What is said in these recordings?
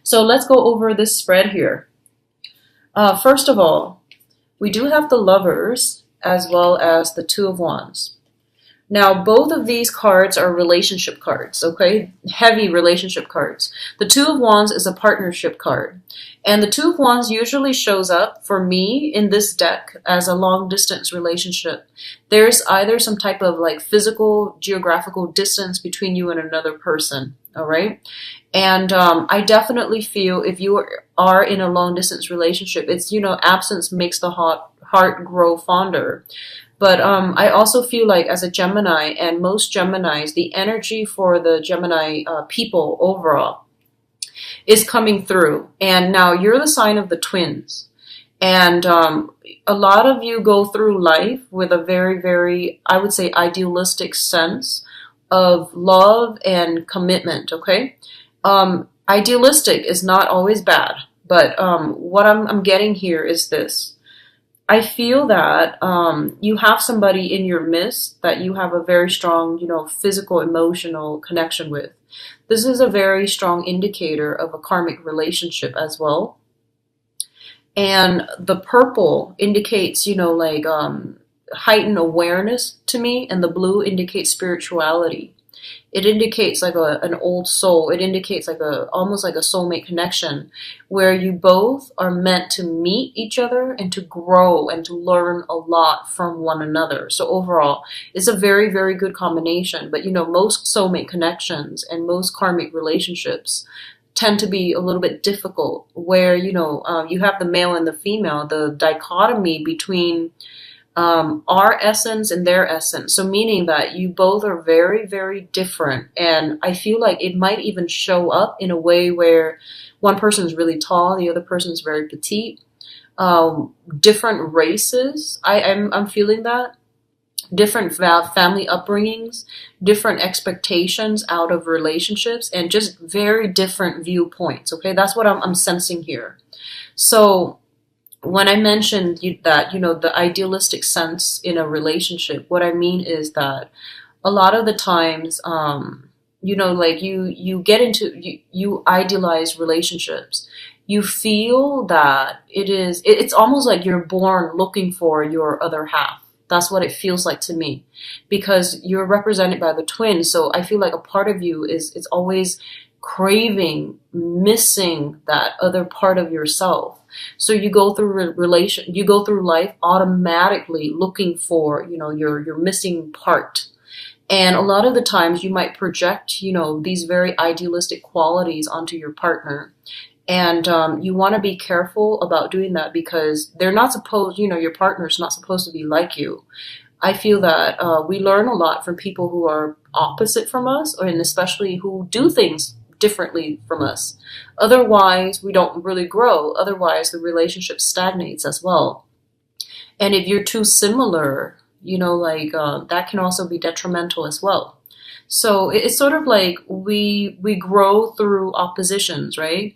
So let's go over this spread here. First of all, we do have the Lovers as well as the Two of Wands. Now, both of these cards are relationship cards, okay? Heavy relationship cards. The Two of Wands is a partnership card. And the Two of Wands usually shows up, for me, in this deck as a long-distance relationship. There's either some type of like physical, geographical distance between you and another person, all right? And I definitely feel if you are in a long-distance relationship, it's, you know, absence makes the heart grow fonder. But I also feel like as a Gemini, and most Geminis, the energy for the Gemini people overall is coming through. And now you're the sign of the twins. And a lot of you go through life with a very, very, I would say, idealistic sense of love and commitment, okay? Idealistic is not always bad. But what I'm getting here is this. I feel that you have somebody in your midst that you have a very strong, you know, physical, emotional connection with. This is a very strong indicator of a karmic relationship as well. And the purple indicates, you know, like heightened awareness to me, and the blue indicates spirituality. It indicates like an old soul. It indicates like almost like a soulmate connection where you both are meant to meet each other and to grow and to learn a lot from one another. So overall, it's a very, very good combination. But, you know, most soulmate connections and most karmic relationships tend to be a little bit difficult where, you know, you have the male and the female, the dichotomy between our essence and their essence. So meaning that you both are very, very different. And I feel like it might even show up in a way where one person is really tall, the other person is very petite. Different races, I'm feeling that. Different family upbringings, different expectations out of relationships, and just very different viewpoints. Okay, that's what I'm sensing here. So when I mentioned that, you know, the idealistic sense in a relationship, what I mean is that a lot of the times, you know, like you get into, you idealize relationships. You feel that it's almost like you're born looking for your other half. That's what it feels like to me, because you're represented by the twins. So I feel like a part of you is always craving, missing that other part of yourself. So you go through you go through life automatically looking for, you know, your missing part. And a lot of the times you might project, you know, these very idealistic qualities onto your partner. And you want to be careful about doing that because they're not supposed, you know, your partner's not supposed to be like you. I feel that we learn a lot from people who are opposite from us, and especially who do things differently from us. Otherwise, we don't really grow. Otherwise, the relationship stagnates as well. And if you're too similar, you know, like that can also be detrimental as well. So it's sort of like we grow through oppositions, right?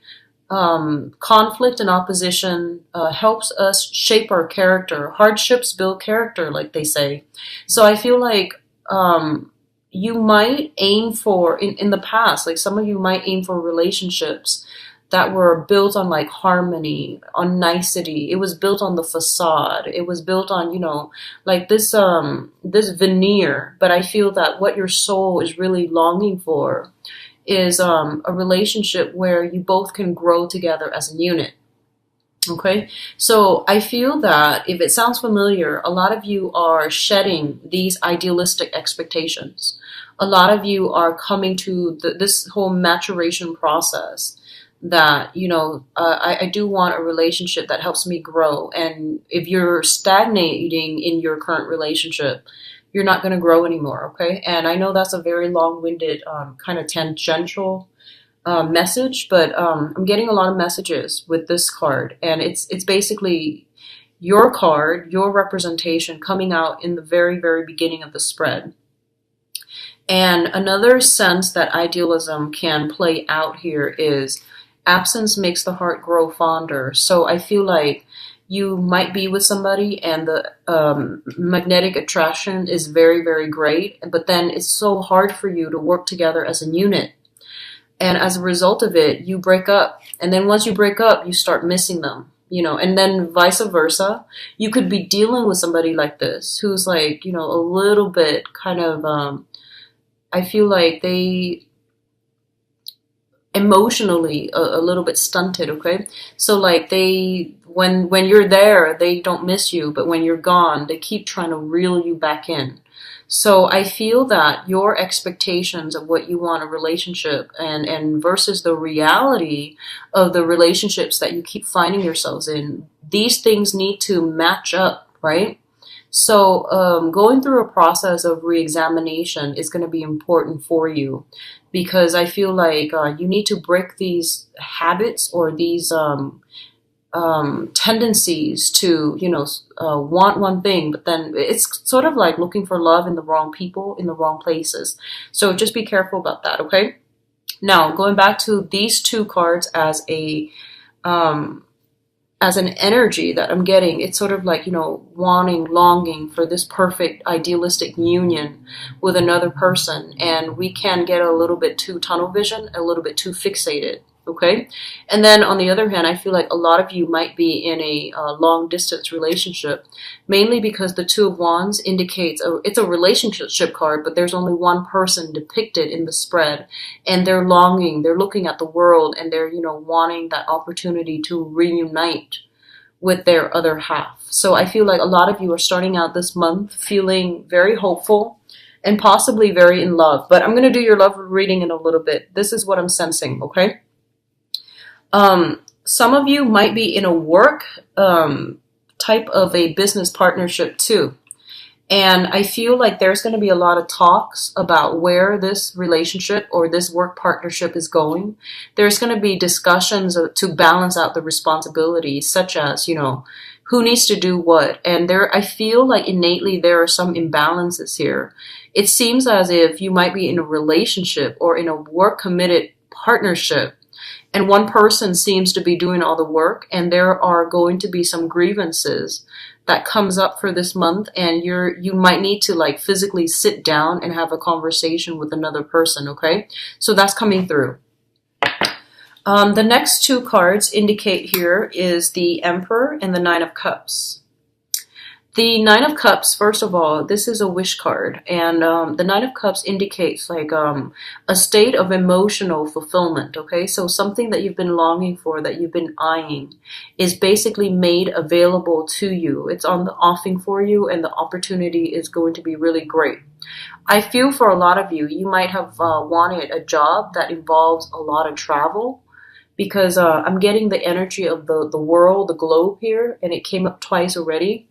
Conflict and opposition helps us shape our character. Hardships build character, like they say. So I feel like you might aim for, in the past, like some of you might aim for relationships that were built on like harmony, on nicety. It was built on the facade. It was built on, you know, like this veneer. But I feel that what your soul is really longing for is a relationship where you both can grow together as a unit. Okay, so I feel that if it sounds familiar, a lot of you are shedding these idealistic expectations. A lot of you are coming to this whole maturation process that, you know, I do want a relationship that helps me grow. And if you're stagnating in your current relationship, you're not going to grow anymore, okay? And I know that's a very long-winded, kind of tangential message, but I'm getting a lot of messages with this card, and it's basically your card, your representation coming out in the very, very beginning of the spread. And another sense that idealism can play out here is absence makes the heart grow fonder. So I feel like you might be with somebody and the magnetic attraction is very, very great, but then it's so hard for you to work together as a unit. And as a result of it, you break up. And then once you break up, you start missing them, and then vice versa. You could be dealing with somebody like this who's like, a little bit kind of, I feel like they emotionally a little bit stunted, okay? So like when you're there, they don't miss you, but when you're gone, they keep trying to reel you back in. So I feel that your expectations of what you want a relationship and versus the reality of the relationships that you keep finding yourselves in, these things need to match up, right? So going through a process of reexamination is going to be important for you, because I feel like you need to break these habits or these tendencies to, want one thing, but then it's sort of like looking for love in the wrong people, in the wrong places. So just be careful about that, okay? Now, going back to these two cards as an energy that I'm getting, it's sort of like, wanting, longing for this perfect, idealistic union with another person. And we can get a little bit too tunnel vision, a little bit too fixated, okay? And then on the other hand, I feel like a lot of you might be in a long distance relationship, mainly because the Two of Wands indicates it's a relationship card, but there's only one person depicted in the spread, and they're longing, they're looking at the world, and they're, wanting that opportunity to reunite with their other half. So I feel like a lot of you are starting out this month feeling very hopeful and possibly very in love. But I'm going to do your love reading in a little bit. This is what I'm sensing, okay? Some of you might be in a work type of a business partnership too. And I feel like there's going to be a lot of talks about where this relationship or this work partnership is going. There's going to be discussions to balance out the responsibilities, such as, who needs to do what. And I feel like innately there are some imbalances here. It seems as if you might be in a relationship or in a work committed partnership, and one person seems to be doing all the work, and there are going to be some grievances that comes up for this month, and you might need to like physically sit down and have a conversation with another person, okay? So that's coming through. The next two cards indicate here is the Emperor and the Nine of Cups. The Nine of Cups, first of all, this is a wish card, and the Nine of Cups indicates like a state of emotional fulfillment, okay? So something that you've been longing for, that you've been eyeing, is basically made available to you. It's on the offing for you, and the opportunity is going to be really great. I feel for a lot of you, you might have wanted a job that involves a lot of travel, because I'm getting the energy of the world, the globe here, and it came up twice already.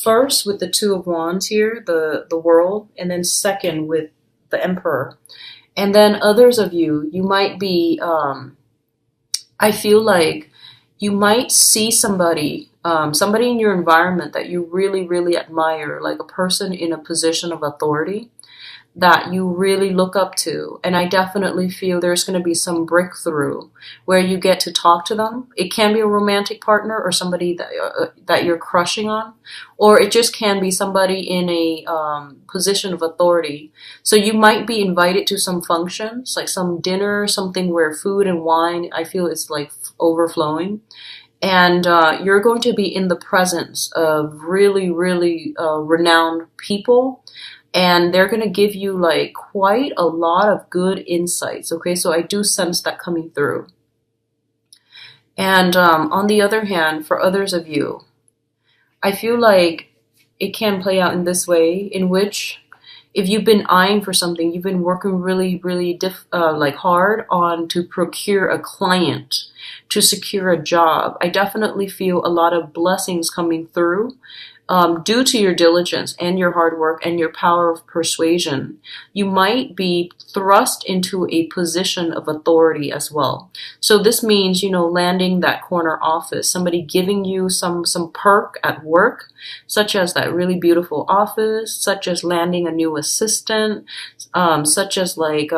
First with the Two of Wands here, the world, and then second with the Emperor. And then others of you might be, I feel like you might see somebody in your environment that you really, really admire, like a person in a position of authority that you really look up to. And I definitely feel there's going to be some breakthrough where you get to talk to them. It can be a romantic partner or somebody that you're crushing on, or it just can be somebody in a position of authority. So you might be invited to some functions, like some dinner, something where food and wine, I feel it's like overflowing. And you're going to be in the presence of really, really renowned people. And they're going to give you like quite a lot of good insights, okay? So I do sense that coming through. And on the other hand, for others of you, I feel like it can play out in this way, in which if you've been eyeing for something, you've been working really, really hard on to procure a client, to secure a job. I definitely feel a lot of blessings coming through. Due to your diligence and your hard work and your power of persuasion, you might be thrust into a position of authority as well. So this means, landing that corner office, somebody giving you some perk at work, such as that really beautiful office, such as landing a new assistant, such as like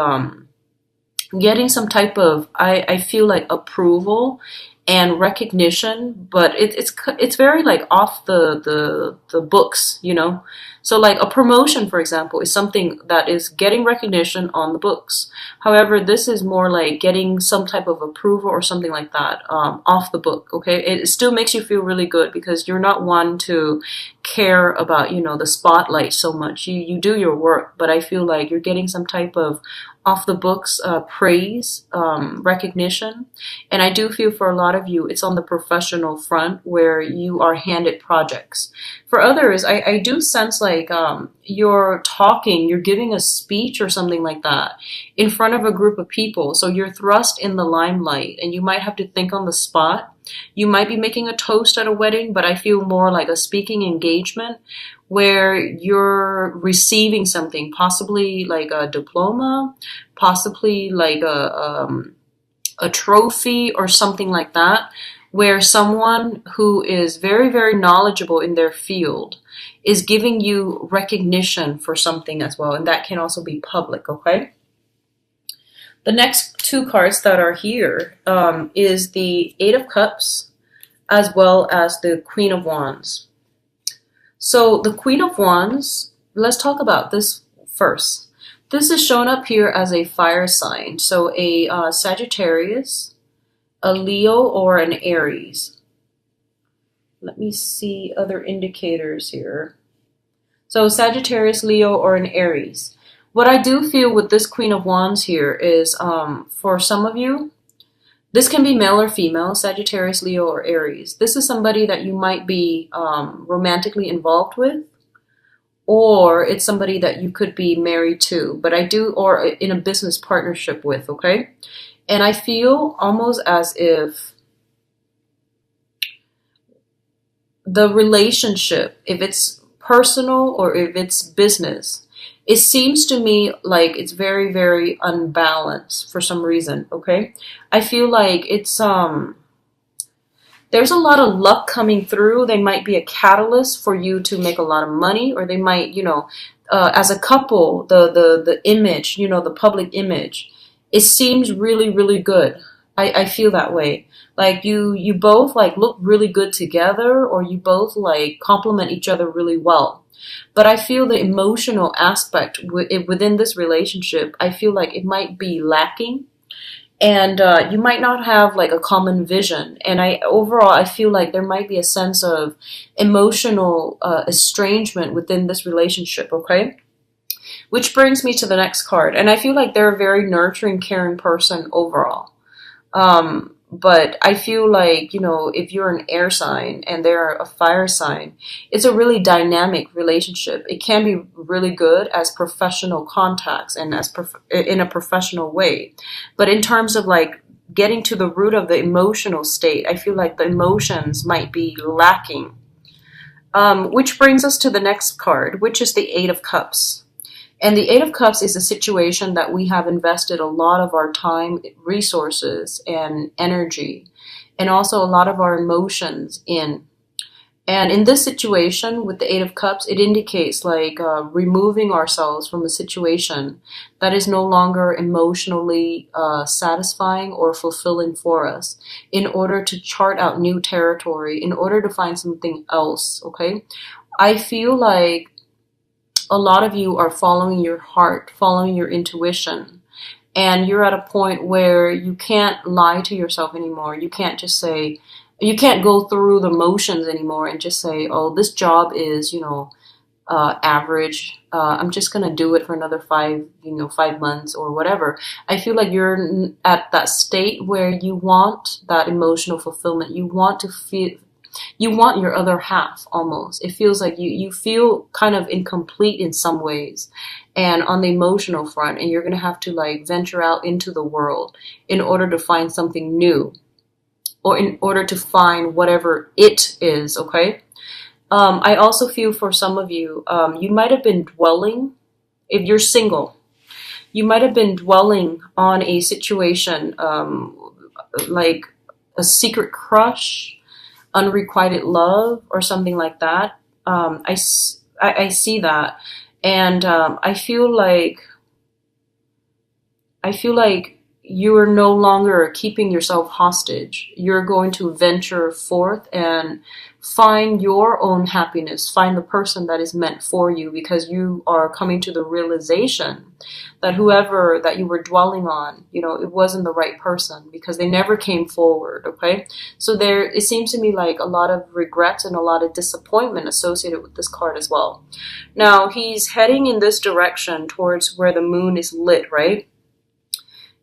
getting some type of, I feel like approval and recognition, but it's very like off the books, you know. So like a promotion, for example, is something that is getting recognition on the books. However, this is more like getting some type of approval or something like that, off the book. Okay, it still makes you feel really good because you're not one to care about, you know, the spotlight so much. You do your work, but I feel like you're getting some type of off the books praise, recognition. And I do feel for a lot of you, it's on the professional front where you are handed projects. For others, I do sense like you're talking, you're giving a speech or something like that in front of a group of people. So you're thrust in the limelight and you might have to think on the spot. You might be making a toast at a wedding, but I feel more like a speaking engagement where you're receiving something, possibly like a diploma, possibly like a trophy or something like that, where someone who is very, very knowledgeable in their field is giving you recognition for something as well. And that can also be public, okay? The next two cards that are here is the Eight of Cups as well as the Queen of Wands. So the Queen of Wands, let's talk about this first. This is shown up here as a fire sign. So a Sagittarius, a Leo, or an Aries. Let me see other indicators here. So Sagittarius, Leo, or an Aries. What I do feel with this Queen of Wands here is for some of you, this can be male or female, Sagittarius, Leo, or Aries. This is somebody that you might be romantically involved with, or it's somebody that you could be married to, but I do, or in a business partnership with, okay? And I feel almost as if the relationship, if it's personal or if it's business, it seems to me like it's very, very unbalanced for some reason, okay? I feel like it's, there's a lot of luck coming through. They might be a catalyst for you to make a lot of money, or they might, you know, as a couple, the image, you know, the public image, it seems really, really good. I feel that way. Like you both like look really good together, or you both like complement each other really well. But I feel the emotional aspect within this relationship, I feel like it might be lacking. And you might not have like a common vision. And overall, I feel like there might be a sense of emotional estrangement within this relationship, okay? Which brings me to the next card. And I feel like they're a very nurturing, caring person overall. But I feel like, you know, if you're an air sign and they're a fire sign, it's a really dynamic relationship. It can be really good as professional contacts and as in a professional way. But in terms of like getting to the root of the emotional state, I feel like the emotions might be lacking. Which brings us to the next card, which is the Eight of Cups. And the Eight of Cups is a situation that we have invested a lot of our time, resources, and energy, and also a lot of our emotions in. And in this situation with the Eight of Cups, it indicates like removing ourselves from a situation that is no longer emotionally satisfying or fulfilling for us in order to chart out new territory, in order to find something else, okay? I feel like a lot of you are following your heart, following your intuition, and you're at a point where you can't lie to yourself anymore. You can't just say, you can't go through the motions anymore and just say, oh, this job is, you know, average. I'm just going to do it for another 5 months or whatever. I feel like you're at that state where you want that emotional fulfillment. You want to feel, you want your other half almost. It feels like you feel kind of incomplete in some ways and on the emotional front, and you're going to have to like venture out into the world in order to find something new or in order to find whatever it is, okay? I also feel for some of you, you might have been dwelling, if you're single, you might have been dwelling on a situation like a secret crush, unrequited love, or something like that. I see that, and I feel like you are no longer keeping yourself hostage. You're going to venture forth and find your own happiness, find the person that is meant for you, because you are coming to the realization that whoever that you were dwelling on, it wasn't the right person because they never came forward, okay? So it seems to me like a lot of regrets and a lot of disappointment associated with this card as well. Now, he's heading in this direction towards where the moon is lit, right?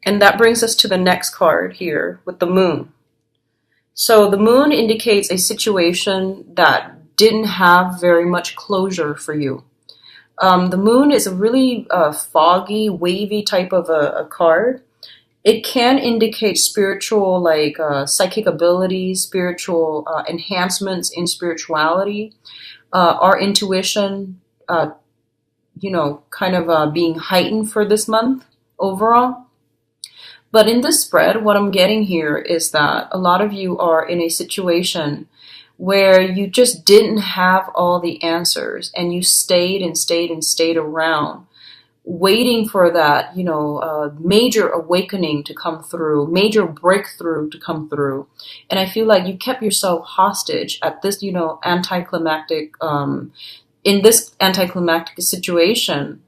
And that brings us to the next card here with the moon. So the moon indicates a situation that didn't have very much closure for you. The moon is a really foggy, wavy type of a card. It can indicate spiritual, like psychic abilities, spiritual enhancements in spirituality, our intuition, kind of being heightened for this month overall. But in this spread, what I'm getting here is that a lot of you are in a situation where you just didn't have all the answers and you stayed and stayed and stayed around waiting for that, major awakening to come through, major breakthrough to come through. And I feel like you kept yourself hostage at this, anticlimactic, in this anticlimactic situation.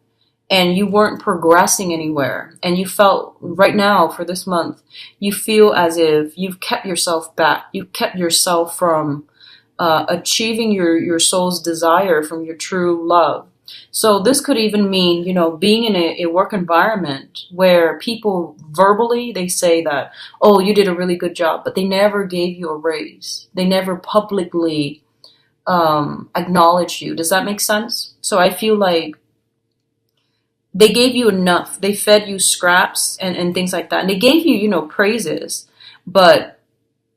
And you weren't progressing anywhere. And you felt right now for this month, you feel as if you've kept yourself back. You kept yourself from achieving your soul's desire from your true love. So this could even mean, being in a work environment where people verbally, they say that, oh, you did a really good job, but they never gave you a raise. They never publicly acknowledged you. Does that make sense? So I feel like they gave you enough. They fed you scraps and things like that. And they gave you, praises. But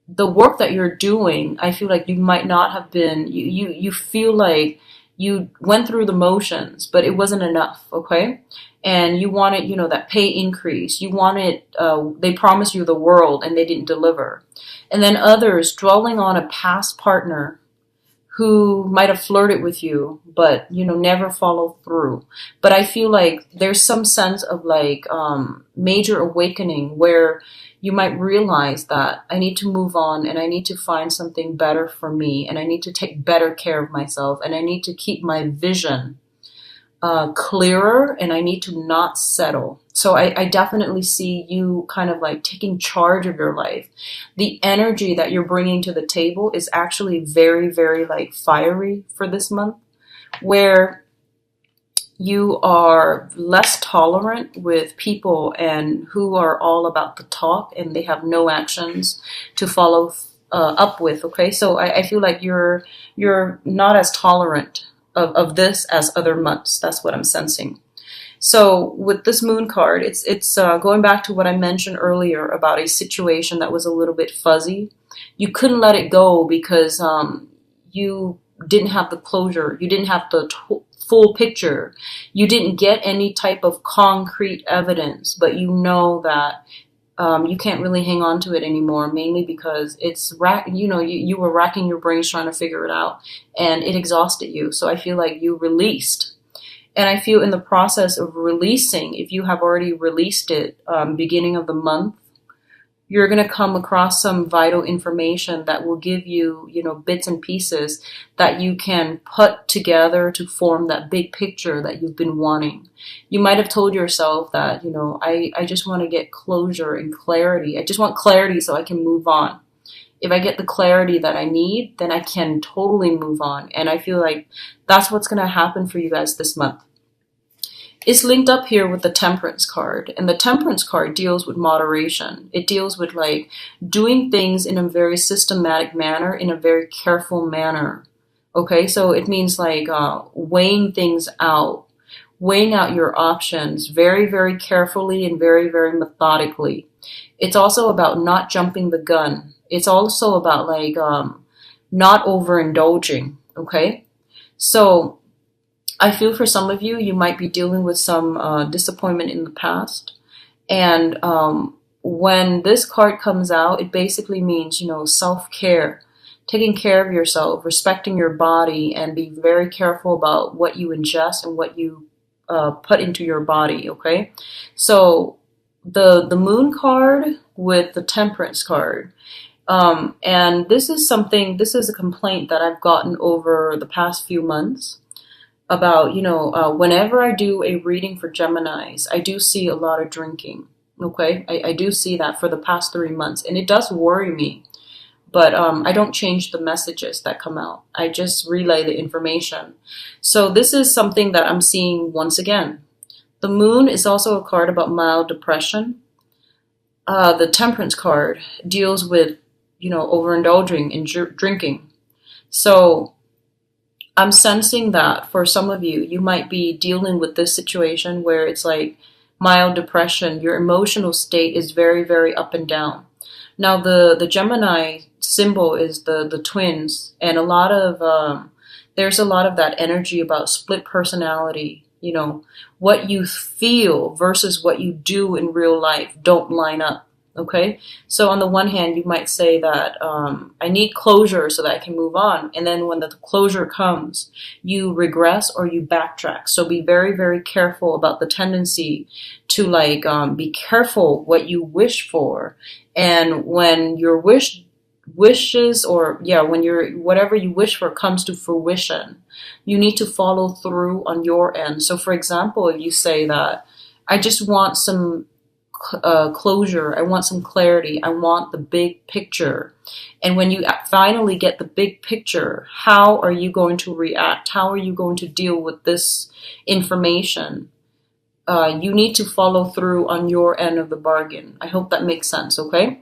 the work that you're doing, I feel like you might not have been, you feel like you went through the motions, but it wasn't enough, okay? And you wanted, that pay increase. You wanted, they promised you the world and they didn't deliver. And then others dwelling on a past partner who might have flirted with you, but, never followed through. But I feel like there's some sense of like major awakening where you might realize that I need to move on and I need to find something better for me and I need to take better care of myself and I need to keep my vision clearer and I need to not settle. So I definitely see you kind of like taking charge of your life. The energy that you're bringing to the table is actually very, very like fiery for this month, where you are less tolerant with people and who are all about the talk and they have no actions to follow up with. Okay, so I feel like you're not as tolerant of this as other months. That's what I'm sensing. So with this moon card, it's going back to what I mentioned earlier about a situation that was a little bit fuzzy. You couldn't let it go because you didn't have the closure. You didn't have the full picture. You didn't get any type of concrete evidence, but you know that you can't really hang on to it anymore, mainly because you were racking your brains trying to figure it out and it exhausted you. So I feel like you released. And I feel in the process of releasing, if you have already released it beginning of the month, you're going to come across some vital information that will give you, bits and pieces that you can put together to form that big picture that you've been wanting. You might have told yourself that, I just want to get closure and clarity. I just want clarity so I can move on. If I get the clarity that I need, then I can totally move on. And I feel like that's what's going to happen for you guys this month. It's linked up here with the Temperance card. And the Temperance card deals with moderation. It deals with like doing things in a very systematic manner, in a very careful manner. Okay, so it means like weighing things out, weighing out your options very, very carefully and very, very methodically. It's also about not jumping the gun. It's also about like not overindulging, okay? So I feel for some of you, you might be dealing with some disappointment in the past. And when this card comes out, it basically means, self-care, taking care of yourself, respecting your body, and be very careful about what you ingest and what you put into your body, okay? So the Moon card with the Temperance card. And this is a complaint that I've gotten over the past few months about, whenever I do a reading for Geminis, I do see a lot of drinking. Okay, I do see that for the past 3 months, and it does worry me. But I don't change the messages that come out. I just relay the information. So this is something that I'm seeing once again. The Moon is also a card about mild depression. The Temperance card deals with, overindulging in drinking. So I'm sensing that for some of you, you might be dealing with this situation where it's like mild depression. Your emotional state is very, very up and down. Now, the Gemini symbol is the twins, and there's a lot of that energy about split personality. What you feel versus what you do in real life don't line up. Okay, so on the one hand, you might say that I need closure so that I can move on, and then when the closure comes, you regress or you backtrack. So be very, very careful about the tendency to be careful what you wish for, and when your wishes when whatever you wish for comes to fruition, you need to follow through on your end. So, for example, if you say that I just want some closure, I want some clarity, I want the big picture. And when you finally get the big picture, how are you going to react? How are you going to deal with this information? You need to follow through on your end of the bargain. I hope that makes sense, okay?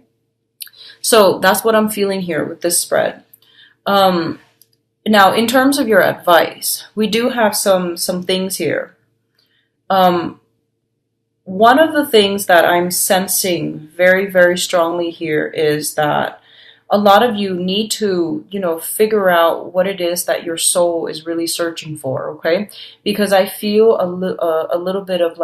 So that's what I'm feeling here with this spread. Now, in terms of your advice, we do have some things here. One of the things that I'm sensing very, very strongly here is that a lot of you need to, figure out what it is that your soul is really searching for, okay? Because I feel a little bit of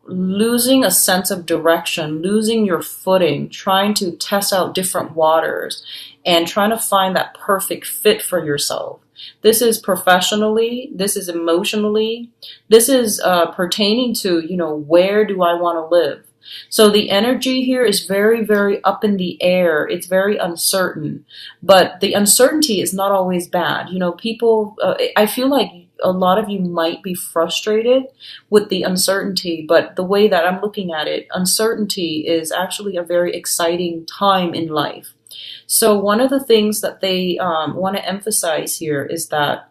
losing a sense of direction, losing your footing, trying to test out different waters, and trying to find that perfect fit for yourself. This is professionally, this is emotionally, this is pertaining to, where do I want to live? So the energy here is very, very up in the air. It's very uncertain, but the uncertainty is not always bad. People, I feel like a lot of you might be frustrated with the uncertainty, but the way that I'm looking at it, uncertainty is actually a very exciting time in life. So one of the things that they want to emphasize here is that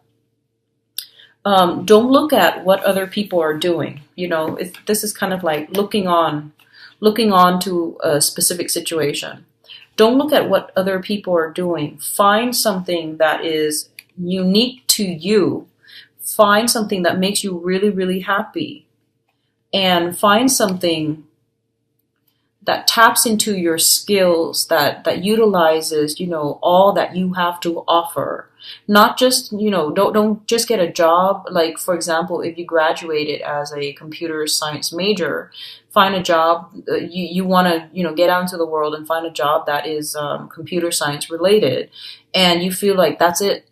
don't look at what other people are doing. This is kind of like looking on to a specific situation. Don't look at what other people are doing. Find something that is unique to you. Find something that makes you really, really happy. And find something that taps into your skills, that utilizes, all that you have to offer. Not just, don't just get a job. Like, for example, if you graduated as a computer science major, find a job. You want to, get out into the world and find a job that is computer science related. And you feel like that's it.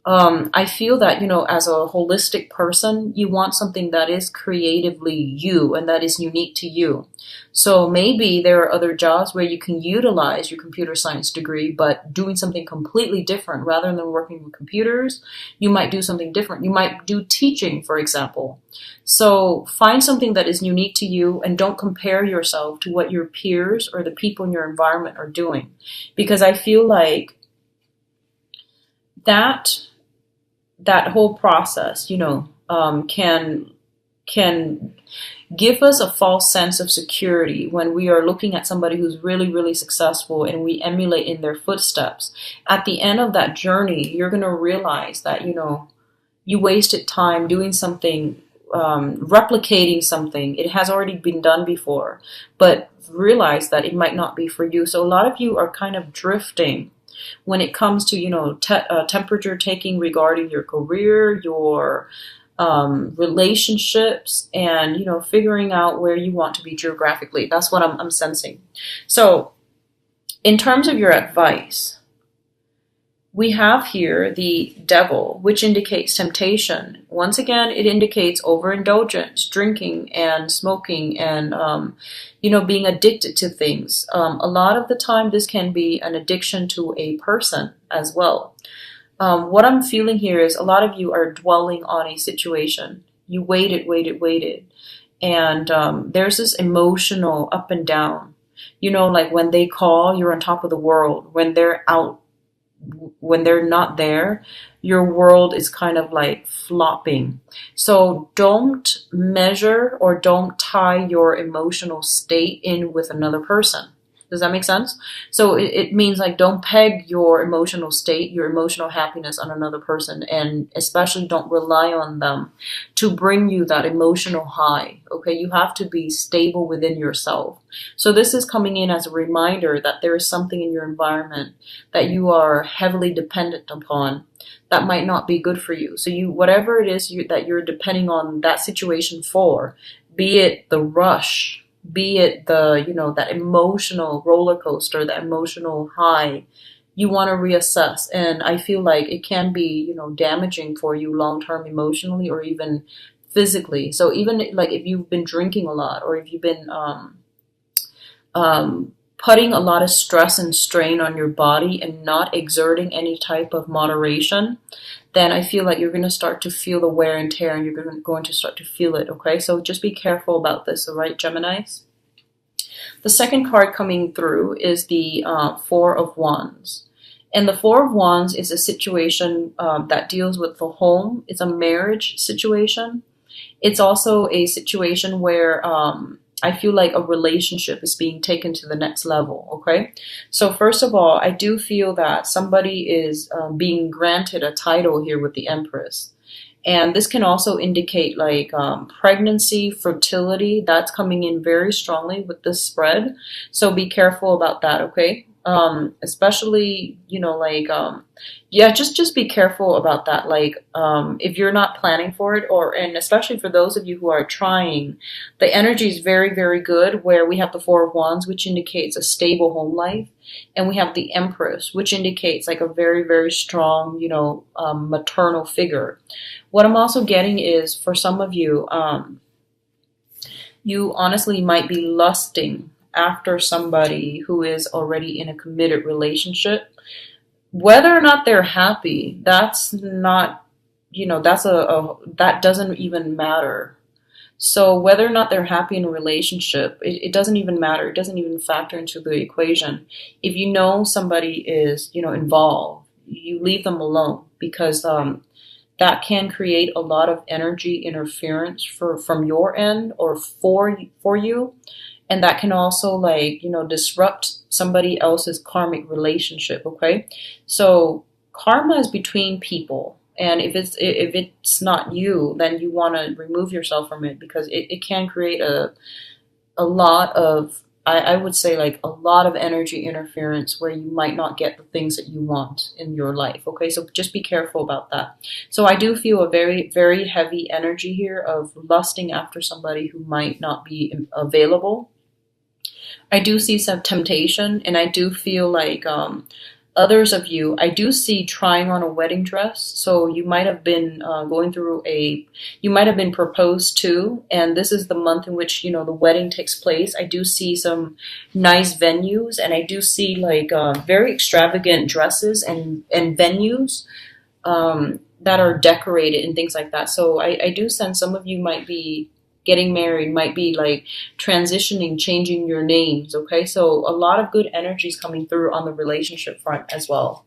I feel that, as a holistic person, you want something that is creatively you and that is unique to you. So maybe there are other jobs where you can utilize your computer science degree, but doing something completely different. Rather than working with computers, you might do something different. You might do teaching, for example. So find something that is unique to you and don't compare yourself to what your peers or the people in your environment are doing. Because I feel like that whole process, can give us a false sense of security when we are looking at somebody who's really, really successful and we emulate in their footsteps. At the end of that journey, you're going to realize that, you wasted time doing something, replicating something. It has already been done before, but realize that it might not be for you. So a lot of you are kind of drifting when it comes to, temperature taking regarding your career, your relationships, and, figuring out where you want to be geographically. That's what I'm sensing. So in terms of your advice, We have here the devil, which indicates temptation. Once again, it indicates overindulgence, drinking and smoking and, being addicted to things. A lot of the time, this can be an addiction to a person as well. What I'm feeling here is a lot of you are dwelling on a situation. You waited. And there's this emotional up and down. Like when they call, you're on top of the world. When they're not there, your world is kind of like flopping. So don't measure or don't tie your emotional state in with another person. Does that make sense? So it means like don't peg your emotional state, your emotional happiness on another person, and especially don't rely on them to bring you that emotional high. Okay, you have to be stable within yourself. So this is coming in as a reminder that there is something in your environment that you are heavily dependent upon that might not be good for you. So whatever it is that you're depending on that situation for, be it the rush, be it that emotional roller coaster, that emotional high, you want to reassess. And I feel like it can be, damaging for you long-term emotionally or even physically. So even like if you've been drinking a lot or if you've been putting a lot of stress and strain on your body and not exerting any type of moderation, then I feel like you're going to start to feel the wear and tear and you're going to start to feel it, okay? So just be careful about this, all right, Geminis? The second card coming through is the Four of Wands. And the Four of Wands is a situation that deals with the home. It's a marriage situation. It's also a situation where I feel like a relationship is being taken to the next level, okay? So first of all, I do feel that somebody is being granted a title here with the Empress. And this can also indicate like pregnancy, fertility. That's coming in very strongly with this spread. So be careful about that, okay? Especially, just be careful about that. Like, if you're not planning for it, and especially for those of you who are trying, the energy is very, very good where we have the Four of Wands, which indicates a stable home life. And we have the Empress, which indicates like a very, very strong, maternal figure. What I'm also getting is for some of you, you honestly might be lusting after somebody who is already in a committed relationship. Whether or not they're happy, that's not, that doesn't even matter. So whether or not they're happy in a relationship, it doesn't even matter. It doesn't even factor into the equation. If you know somebody is, involved, you leave them alone because that can create a lot of energy interference from your end or for you. And that can also disrupt somebody else's karmic relationship, okay? So karma is between people. And if it's not you, then you want to remove yourself from it because it can create a lot of, I would say like a lot of energy interference where you might not get the things that you want in your life, okay? So just be careful about that. So I do feel a very, very heavy energy here of lusting after somebody who might not be available. I do see some temptation, and I do feel like others of you, I do see trying on a wedding dress. So you might have been you might have been proposed to, and this is the month in which, the wedding takes place. I do see some nice venues, and I do see like very extravagant dresses and venues that are decorated and things like that. So I do sense some of you might be getting married, might be like transitioning, changing your names, okay? So a lot of good energies coming through on the relationship front as well.